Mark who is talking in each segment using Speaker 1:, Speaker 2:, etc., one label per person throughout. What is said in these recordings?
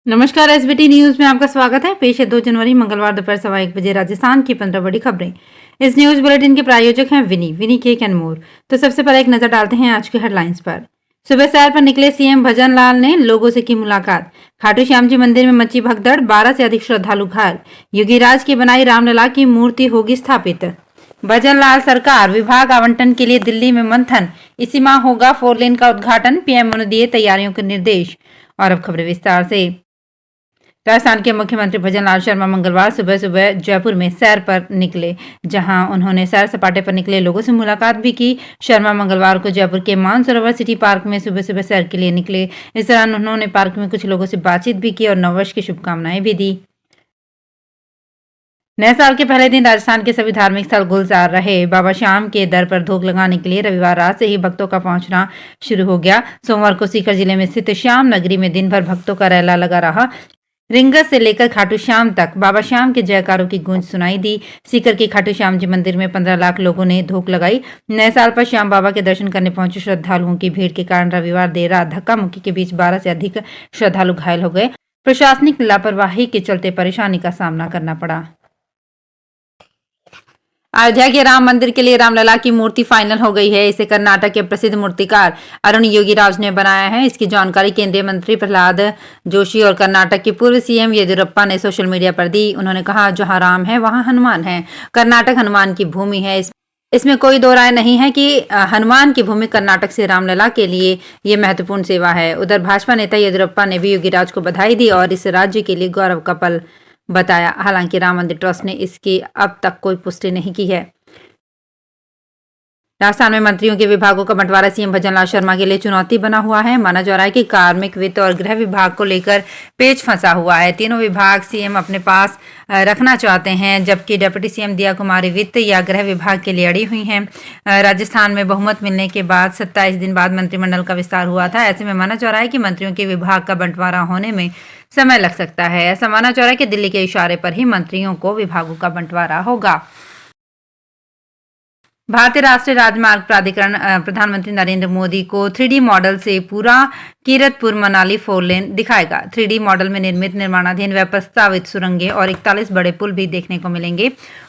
Speaker 1: नमस्कार। SBT news में आपका स्वागत है। पेश है 2 जनवरी मंगलवार दोपहर 1:15 बजे राजस्थान की 15 बड़ी खबरें। इस न्यूज बुलेटिन के प्रायोजक हैं विनी केक एंड मोर। तो सबसे पहले एक नजर डालते हैं आज के हेडलाइंस पर। सुबह सैर पर निकले सीएम भजन लाल ने लोगों से की मुलाकात। खाटू श्याम जी मंदिर में मची भगदड़, 12 से अधिक श्रद्धालु घायल। योगीराज की बनाई रामलला की मूर्ति होगी स्थापित। भजन लाल सरकार, विभाग आवंटन के लिए दिल्ली में मंथन। इसी माह होगा 4 लेन का उद्घाटन, पीएम ने दिए तैयारियों के निर्देश। और अब खबरें विस्तार से। राजस्थान के मुख्यमंत्री भजन लाल शर्मा मंगलवार सुबह सुबह जयपुर में सैर पर निकले, जहां उन्होंने सैर सपाटे पर निकले लोगों से मुलाकात भी की। शर्मा मंगलवार को जयपुर के मानसरोवर सिटी पार्क में सुबह सुबह सैर के लिए निकले। इस दौरान उन्होंने पार्क में कुछ लोगों से बातचीत भी की और नववर्ष की शुभकामनाएं भी दी। नए साल के पहले दिन राजस्थान के सभी धार्मिक स्थल गुलजार रहे। बाबा श्याम के दर पर धूप लगाने के लिए रविवार रात से ही भक्तों का पहुंचना शुरू हो गया। सोमवार को सीकर जिले में स्थित श्याम नगरी में दिन भर भक्तों का रैला लगा रहा। रिंगस से लेकर खाटू श्याम तक बाबा श्याम के जयकारों की गूंज सुनाई दी। सीकर के खाटू श्याम जी मंदिर में 15 लाख लोगों ने धूप लगाई। नए साल पर श्याम बाबा के दर्शन करने पहुंचे श्रद्धालुओं की भीड़ के कारण रविवार देर रात धक्का मुक्की के बीच 12 से अधिक श्रद्धालु घायल हो गए। प्रशासनिक लापरवाही के चलते परेशानी का सामना करना पड़ा। अयोध्या के राम मंदिर के लिए रामलला की मूर्ति फाइनल हो गई है। इसे कर्नाटक के प्रसिद्ध मूर्तिकार अरुण योगीराज ने बनाया है। इसकी जानकारी केंद्रीय मंत्री प्रहलाद जोशी और कर्नाटक के पूर्व सीएम येदियुरप्पा ने सोशल मीडिया पर दी। उन्होंने कहा, जहां राम है वहां हनुमान है। कर्नाटक हनुमान की भूमि है। इसमें कोई दो राय नहीं है कि हनुमान की भूमि कर्नाटक से रामलला के लिए ये महत्वपूर्ण सेवा है। उधर भाजपा नेता येदियुरप्पा ने भी योगीराज को बधाई दी और इस राज्य के लिए गौरव का पल बताया। हालांकि राम मंदिर ट्रस्ट ने इसकी अब तक कोई पुष्टि नहीं की है। राजस्थान में मंत्रियों के विभागों का बंटवारा सीएम भजन लाल शर्मा के लिए चुनौती बना हुआ है। माना जा रहा है कि कार्मिक, वित्त और गृह विभाग को लेकर पेच फंसा हुआ है। तीनों विभाग सीएम अपने पास रखना चाहते हैं, जबकि डिप्टी सीएम दिया कुमारी वित्त या गृह विभाग के लिए अड़ी हुई हैं। राजस्थान में बहुमत मिलने के बाद 27 दिन बाद मंत्रिमंडल का विस्तार हुआ था। ऐसे में माना जा रहा है कि मंत्रियों के विभाग का बंटवारा होने में समय लग सकता है। ऐसा माना जा रहा है कि दिल्ली के इशारे पर ही मंत्रियों को विभागों का बंटवारा होगा। भारतीय राष्ट्रीय राजमार्ग प्राधिकरण प्रधानमंत्री नरेंद्र मोदी को 3D मॉडल से पूरा कीरतपुर मनाली 4 लेन दिखाएगा। 3D मॉडल में निर्मित निर्माणाधीन व प्रस्तावित सुरंगें और 41 बड़े पुल भी देखने को मिलेंगे।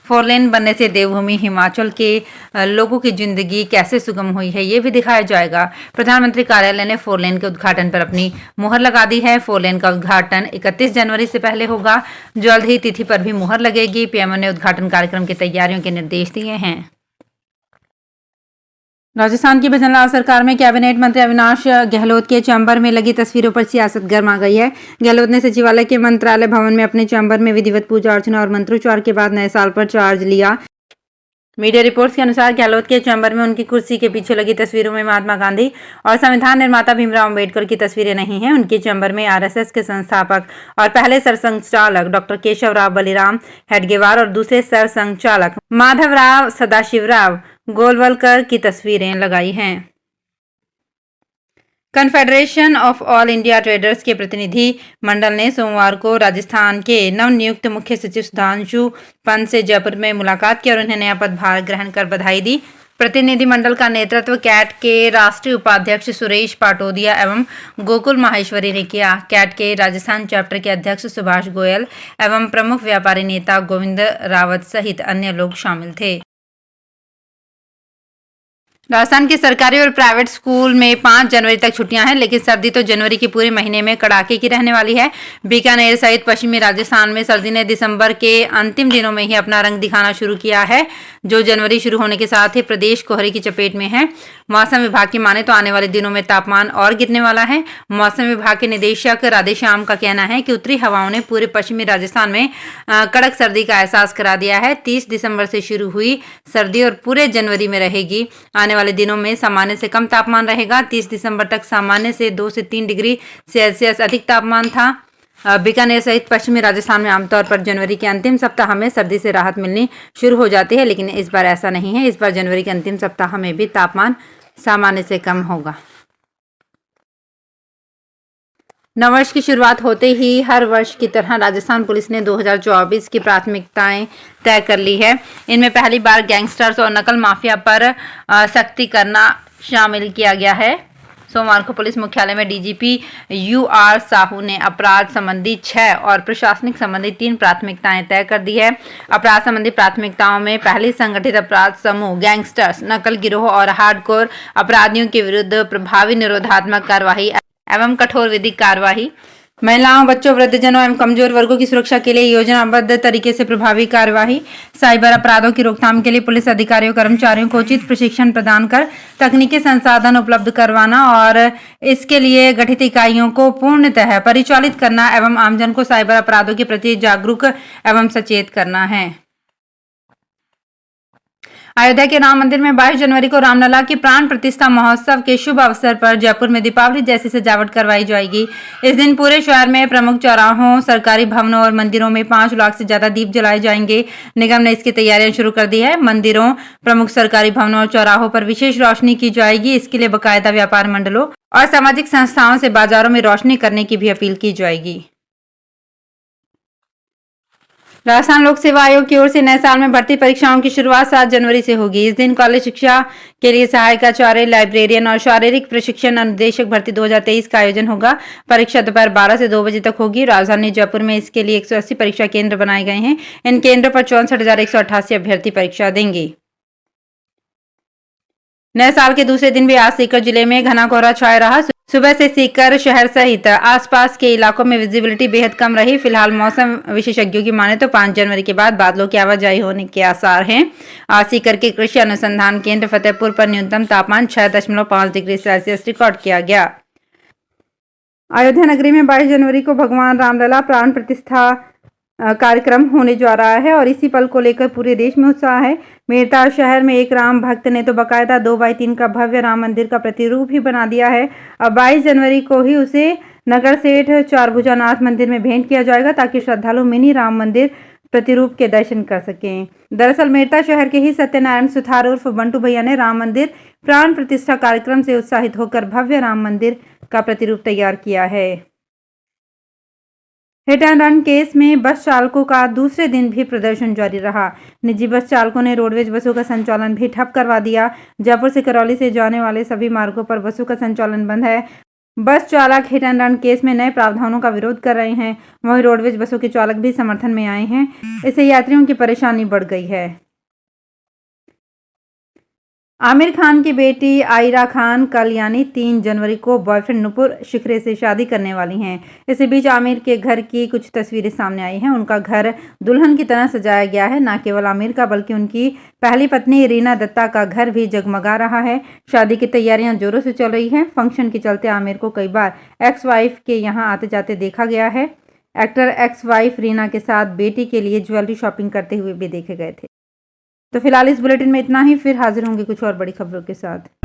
Speaker 1: 4 लेन बनने से देवभूमि हिमाचल के लोगों की जिंदगी कैसे सुगम हुई है, ये भी दिखाया जाएगा। प्रधानमंत्री कार्यालय ने 4 लेन के उद्घाटन पर अपनी मुहर लगा दी है। 4 लेन का उद्घाटन 31 जनवरी से पहले होगा। जल्द ही तिथि पर भी मुहर लगेगी। पीएम ने उद्घाटन कार्यक्रम की तैयारियों के निर्देश दिए हैं। राजस्थान की भजन लाल सरकार में कैबिनेट मंत्री अविनाश गहलोत के चैम्बर में लगी तस्वीरों पर सियासत गर्मा गई है। गहलोत ने सचिवालय के मंत्रालय भवन में अपने चैम्बर में विधिवत पूजा अर्चना और मंत्रोच्चार के बाद नए साल पर चार्ज लिया। मीडिया रिपोर्ट्स के अनुसार गहलोत के चैम्बर में उनकी कुर्सी के पीछे लगी तस्वीरों में महात्मा गांधी और संविधान निर्माता भीमराव अम्बेडकर की तस्वीरें नहीं हैं। उनके चैम्बर में आरएसएस के संस्थापक और पहले सरसंघचालक डॉक्टर केशवराव बलिराम हेडगेवार और दूसरे सरसंघचालक माधवराव सदाशिवराव गोलवलकर की तस्वीरें लगाई हैं। Confederation of all India traders के प्रतिनिधि मंडल ने सोमवार को राजस्थान के नवनियुक्त मुख्य सचिव सुधांशु पंत से जयपुर में मुलाकात की और उन्हें नया पदभार ग्रहण कर बधाई दी। प्रतिनिधिमंडल का नेतृत्व कैट के राष्ट्रीय उपाध्यक्ष सुरेश पाटोदिया एवं गोकुल माहेश्वरी ने किया। कैट के राजस्थान चैप्टर के अध्यक्ष सुभाष गोयल एवं प्रमुख व्यापारी नेता गोविंद रावत सहित अन्य लोग शामिल थे। राजस्थान के सरकारी और प्राइवेट स्कूल में 5 जनवरी तक छुट्टियां हैं, लेकिन सर्दी तो जनवरी के पूरे महीने में कड़ाके की रहने वाली है। बीकानेर सहित पश्चिमी राजस्थान में सर्दी ने दिसंबर के अंतिम दिनों में ही अपना रंग दिखाना शुरू किया है, जो जनवरी शुरू होने के साथ ही प्रदेश कोहरे की चपेट में है। मौसम विभाग की माने तो आने वाले दिनों में तापमान और गिरने वाला है। मौसम विभाग के निदेशक राधेश्याम का कहना है कि उत्तरी हवाओं ने पूरे पश्चिमी राजस्थान में कड़क सर्दी का एहसास करा दिया है। 30 दिसंबर से शुरू हुई सर्दी और पूरे जनवरी में रहेगी। आने वाले दिनों में सामान्य से कम तापमान रहेगा। 30 दिसंबर तक सामान्य से 2 से 3 डिग्री सेल्सियस अधिक तापमान था। बीकानेर सहित पश्चिमी राजस्थान में आमतौर पर जनवरी के अंतिम सप्ताह में सर्दी से राहत मिलनी शुरू हो जाती है, लेकिन इस बार ऐसा नहीं है। इस बार जनवरी के अंतिम सप्ताह में भी तापमान सामान्य से कम होगा। नववर्ष की शुरुआत होते ही हर वर्ष की तरह राजस्थान पुलिस ने 2024 की प्राथमिकताएं तय कर ली है। इनमें पहली बार गैंगस्टर्स और नकल माफिया पर सख्ती करना शामिल किया गया है। सोमवार को पुलिस मुख्यालय में डीजीपी यूआर साहू ने अपराध संबंधी 6 और प्रशासनिक संबंधी 3 प्राथमिकताएं तय कर दी है। अपराध संबंधी प्राथमिकताओं में पहली संगठित अपराध समूह, गैंगस्टर्स, नकल गिरोह और हार्डकोर अपराधियों के विरुद्ध प्रभावी निरोधात्मक कार्रवाई एवं कठोर विधिक कार्रवाई, महिलाओं, बच्चों, वृद्धजनों एवं कमजोर वर्गों की सुरक्षा के लिए योजनाबद्ध तरीके से प्रभावी कार्यवाही, साइबर अपराधों की रोकथाम के लिए पुलिस अधिकारियों कर्मचारियों को उचित प्रशिक्षण प्रदान कर तकनीकी संसाधन उपलब्ध करवाना और इसके लिए गठित इकाइयों को पूर्णतः परिचालित करना एवं आमजन को साइबर अपराधों के प्रति जागरूक एवं सचेत करना है। अयोध्या के राम मंदिर में 22 जनवरी को रामलला की प्राण प्रतिष्ठा महोत्सव के शुभ अवसर पर जयपुर में दीपावली जैसी सजावट करवाई जाएगी। इस दिन पूरे शहर में प्रमुख चौराहों, सरकारी भवनों और मंदिरों में 5 लाख से ज्यादा दीप जलाए जाएंगे। निगम ने इसकी तैयारियां शुरू कर दी है। मंदिरों, प्रमुख सरकारी भवनों और चौराहों पर विशेष रोशनी की जाएगी। इसके लिए बाकायदा व्यापार मंडलों और सामाजिक संस्थाओं से बाजारों में रोशनी करने की भी अपील की जाएगी। राजस्थान लोक सेवा आयोग की ओर से नए साल में भर्ती परीक्षाओं की शुरुआत 7 जनवरी से होगी। इस दिन कॉलेज शिक्षा के लिए सहायकाचार्य, लाइब्रेरियन और शारीरिक प्रशिक्षण अनुदेशक भर्ती 2023 का आयोजन होगा। परीक्षा दोपहर 12 से 2 बजे तक होगी। राजधानी जयपुर में इसके लिए 180 परीक्षा केंद्र बनाए गए हैं। इन केंद्रों पर 64,188 अभ्यर्थी परीक्षा देंगे। नए साल के दूसरे दिन भी आज सीकर जिले में घना कोहरा छाया रहा। सुबह से सीकर शहर सहित आसपास के इलाकों में विजिबिलिटी बेहद कम रही। फिलहाल मौसम विशेषज्ञों की माने तो 5 जनवरी के बाद बादलों की आवाजाही होने के आसार हैं। आज सीकर के कृषि अनुसंधान केंद्र फतेहपुर पर न्यूनतम तापमान 6.5 डिग्री सेल्सियस रिकॉर्ड किया गया। अयोध्या नगरी में 22 जनवरी को भगवान रामलला प्राण प्रतिष्ठा कार्यक्रम होने जा रहा है और इसी पल को लेकर पूरे देश में उत्साह है। मेरठ शहर में एक राम भक्त ने तो बाकायदा 2x3 का भव्य राम मंदिर का प्रतिरूप ही बना दिया है। अब 22 जनवरी को ही उसे नगर सेठ चारभुजानाथ मंदिर में भेंट किया जाएगा ताकि श्रद्धालु मिनी राम मंदिर प्रतिरूप के दर्शन कर सकें। दरअसल मेरठ शहर के ही सत्यनारायण सुथार उर्फ बंटू भैया ने राम मंदिर प्राण प्रतिष्ठा कार्यक्रम से उत्साहित होकर भव्य राम मंदिर का प्रतिरूप तैयार किया है। हिट एंड रन केस में बस चालकों का दूसरे दिन भी प्रदर्शन जारी रहा। निजी बस चालकों ने रोडवेज बसों का संचालन भी ठप करवा दिया। जयपुर से करौली से जाने वाले सभी मार्गों पर बसों का संचालन बंद है। बस चालक हिट एंड रन केस में नए प्रावधानों का विरोध कर रहे हैं। वहीं रोडवेज बसों के चालक भी समर्थन में आए हैं। इससे यात्रियों की परेशानी बढ़ गई है। आमिर खान की बेटी आयरा खान कल यानी 3 जनवरी को बॉयफ्रेंड नुपुर शिखरे से शादी करने वाली हैं। इसी बीच आमिर के घर की कुछ तस्वीरें सामने आई हैं। उनका घर दुल्हन की तरह सजाया गया है। न केवल आमिर का बल्कि उनकी पहली पत्नी रीना दत्ता का घर भी जगमगा रहा है। शादी की तैयारियां जोरों से चल रही हैं। फंक्शन के चलते आमिर को कई बार एक्स वाइफ के यहाँ आते जाते देखा गया है। एक्टर एक्स वाइफ रीना के साथ बेटी के लिए ज्वेलरी शॉपिंग करते हुए भी देखे गए थे। तो फिलहाल इस बुलेटिन में इतना ही। फिर हाजिर होंगे कुछ और बड़ी खबरों के साथ।